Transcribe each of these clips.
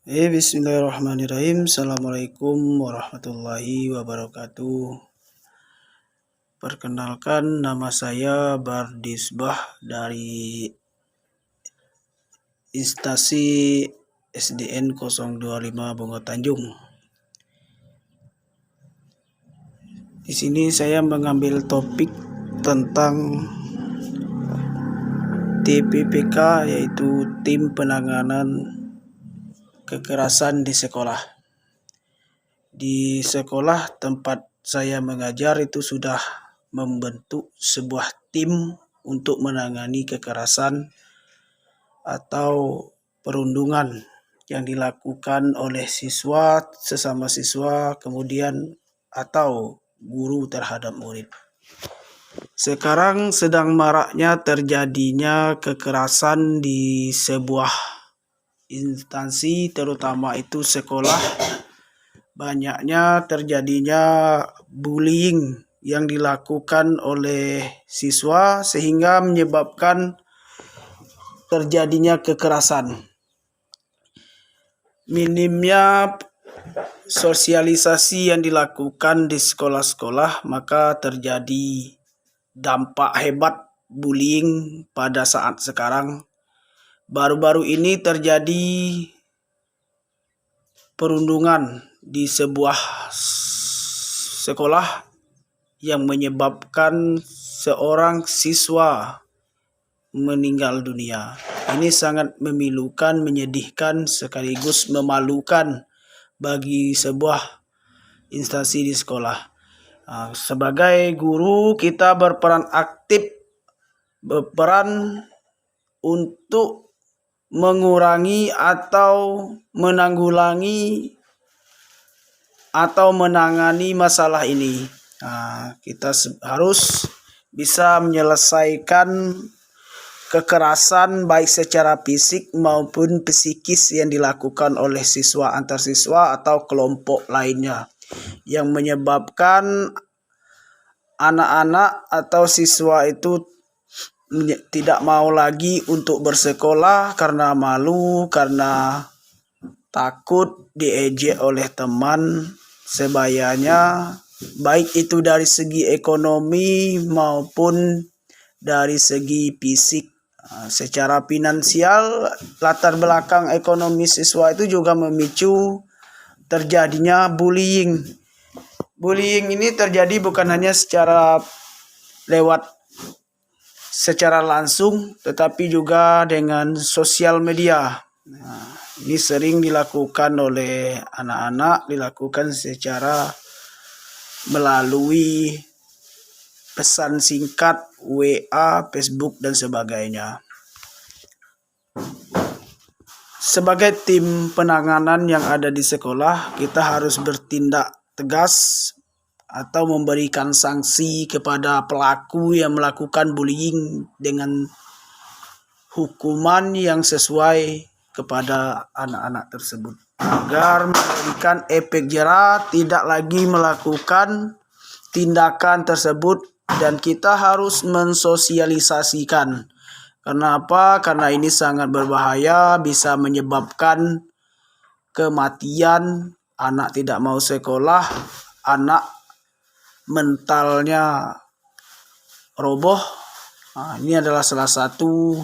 Bismillahirrahmanirrahim. Assalamualaikum warahmatullahi wabarakatuh. Perkenalkan, nama saya Bardisbah dari Instansi SDN 025 Bungo Tanjung. Di sini saya mengambil topik tentang TPPK, yaitu Tim Penanganan Kekerasan di Sekolah. Di sekolah tempat saya mengajar itu sudah membentuk sebuah tim untuk menangani kekerasan atau perundungan yang dilakukan oleh siswa sesama siswa, kemudian atau guru terhadap murid. Sekarang sedang maraknya terjadinya kekerasan di sebuah instansi, terutama itu sekolah. Banyaknya terjadinya bullying yang dilakukan oleh siswa sehingga menyebabkan terjadinya kekerasan. Minimnya sosialisasi yang dilakukan di sekolah-sekolah, maka terjadi dampak hebat bullying pada saat sekarang. Baru-baru ini terjadi perundungan di sebuah sekolah yang menyebabkan seorang siswa meninggal dunia. Ini sangat memilukan, menyedihkan, sekaligus memalukan bagi sebuah instansi di sekolah. Sebagai guru, kita berperan aktif, berperan untuk mengurangi atau menanggulangi atau menangani masalah ini. Kita harus bisa menyelesaikan kekerasan baik secara fisik maupun psikis yang dilakukan oleh siswa antar siswa atau kelompok lainnya, yang menyebabkan anak-anak atau siswa itu tidak mau lagi untuk bersekolah karena malu, karena takut diejek oleh teman sebayanya, baik itu dari segi ekonomi maupun dari segi fisik. Secara finansial, latar belakang ekonomi siswa itu juga memicu terjadinya bullying. Bullying ini terjadi bukan hanya secara langsung, tetapi juga dengan sosial media. Ini sering dilakukan oleh anak-anak, dilakukan secara melalui pesan singkat, WA, Facebook, dan sebagainya. Sebagai tim penanganan yang ada di sekolah, kita harus bertindak tegas atau memberikan sanksi kepada pelaku yang melakukan bullying dengan hukuman yang sesuai kepada anak-anak tersebut, agar memberikan efek jera, tidak lagi melakukan tindakan tersebut. Dan kita harus mensosialisasikan. Kenapa? Karena ini sangat berbahaya, bisa menyebabkan kematian, anak tidak mau sekolah, anak mentalnya roboh. Ini adalah salah satu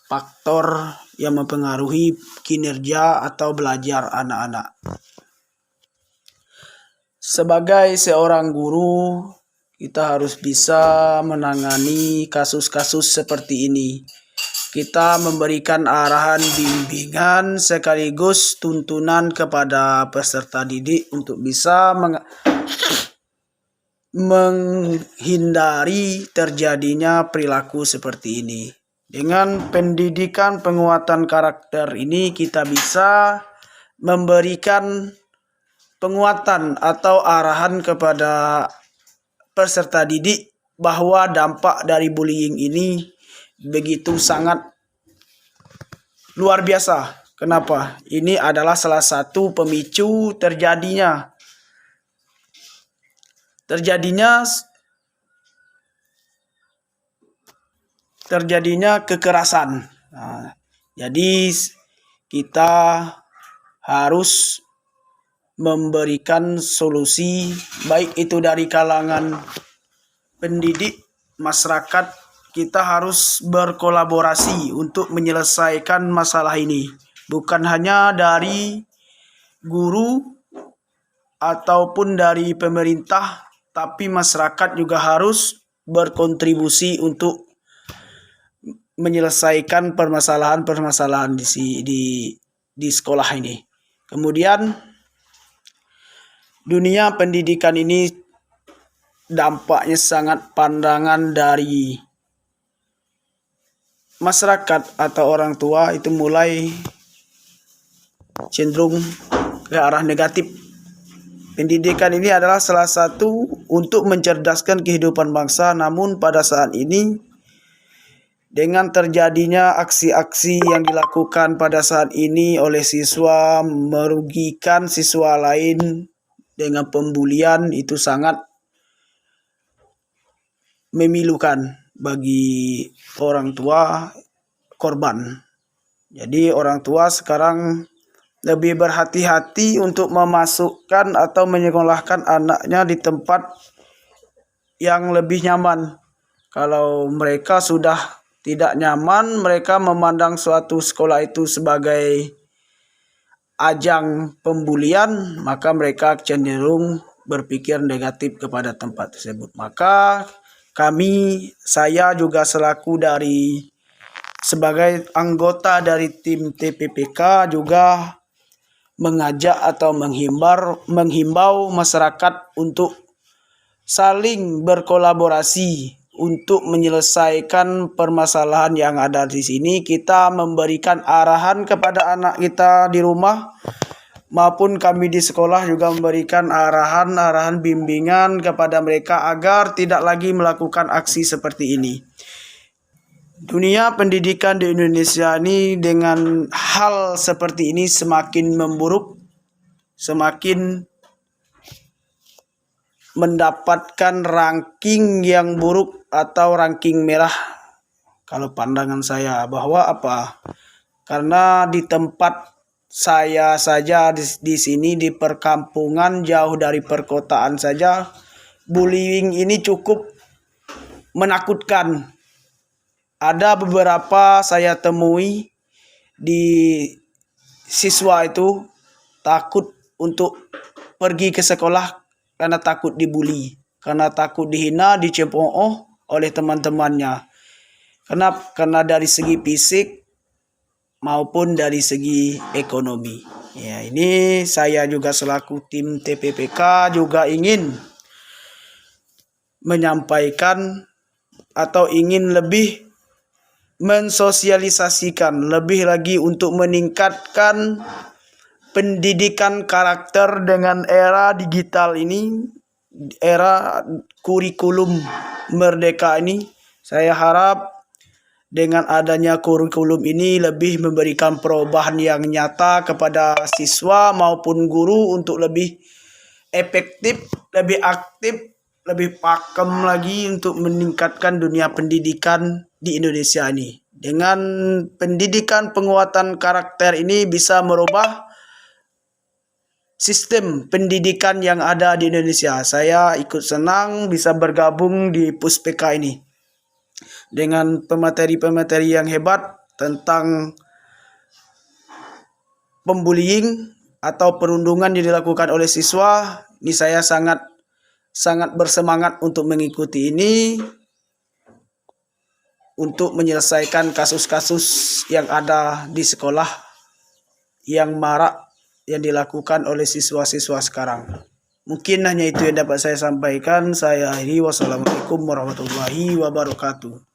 faktor yang mempengaruhi kinerja atau belajar anak-anak. Sebagai seorang guru, kita harus bisa menangani kasus-kasus seperti ini. Kita memberikan arahan, bimbingan, sekaligus tuntunan kepada peserta didik untuk bisa menghindari terjadinya perilaku seperti ini. Dengan pendidikan penguatan karakter ini, kita bisa memberikan penguatan atau arahan kepada peserta didik bahwa dampak dari bullying ini begitu sangat luar biasa. Kenapa? Ini adalah salah satu pemicu terjadinya kekerasan. Jadi kita harus memberikan solusi, baik itu dari kalangan pendidik, masyarakat. Kita harus berkolaborasi untuk menyelesaikan masalah ini. Bukan hanya dari guru ataupun dari pemerintah, tapi masyarakat juga harus berkontribusi untuk menyelesaikan permasalahan-permasalahan di sekolah ini. Kemudian dunia pendidikan ini dampaknya sangat pandangan dari masyarakat atau orang tua itu mulai cenderung ke arah negatif. Pendidikan ini adalah salah satu untuk mencerdaskan kehidupan bangsa, namun pada saat ini dengan terjadinya aksi-aksi yang dilakukan pada saat ini oleh siswa merugikan siswa lain dengan pembulian, itu sangat memilukan bagi orang tua korban. Jadi orang tua sekarang lebih berhati-hati untuk memasukkan atau menyekolahkan anaknya di tempat yang lebih nyaman. Kalau mereka sudah tidak nyaman, mereka memandang suatu sekolah itu sebagai ajang pembulian, maka mereka cenderung berpikir negatif kepada tempat tersebut. Maka saya juga sebagai anggota dari tim TPPK juga mengajak atau menghimbau masyarakat untuk saling berkolaborasi untuk menyelesaikan permasalahan yang ada di sini. Kita memberikan arahan kepada anak kita di rumah maupun kami di sekolah juga memberikan arahan bimbingan kepada mereka agar tidak lagi melakukan aksi seperti ini. Dunia pendidikan di Indonesia ini dengan hal seperti ini semakin memburuk, semakin mendapatkan ranking yang buruk atau ranking merah. Kalau pandangan saya bahwa karena di tempat saya saja di sini di perkampungan jauh dari perkotaan saja, bullying ini cukup menakutkan. Ada beberapa saya temui di siswa itu takut untuk pergi ke sekolah karena takut dibully, karena takut dihina, dicemooh oleh teman-temannya. Karena dari segi fisik maupun dari segi ekonomi. Ya, ini saya juga selaku tim TPPK juga ingin menyampaikan atau ingin lebih mensosialisasikan lebih lagi untuk meningkatkan pendidikan karakter dengan era digital ini, era kurikulum merdeka ini. Saya harap dengan adanya kurikulum ini lebih memberikan perubahan yang nyata kepada siswa maupun guru untuk lebih efektif, lebih aktif, lebih pakem lagi untuk meningkatkan dunia pendidikan di Indonesia ini. Dengan pendidikan penguatan karakter ini bisa merubah sistem pendidikan yang ada di Indonesia. Saya ikut senang bisa bergabung di Puspeka ini dengan pemateri-pemateri yang hebat tentang pembullying atau perundungan yang dilakukan oleh siswa. Ini saya sangat bersemangat untuk mengikuti ini untuk menyelesaikan kasus-kasus yang ada di sekolah yang marak yang dilakukan oleh siswa-siswa sekarang. Mungkin hanya itu yang dapat saya sampaikan. Saya akhiri. Wassalamualaikum warahmatullahi wabarakatuh.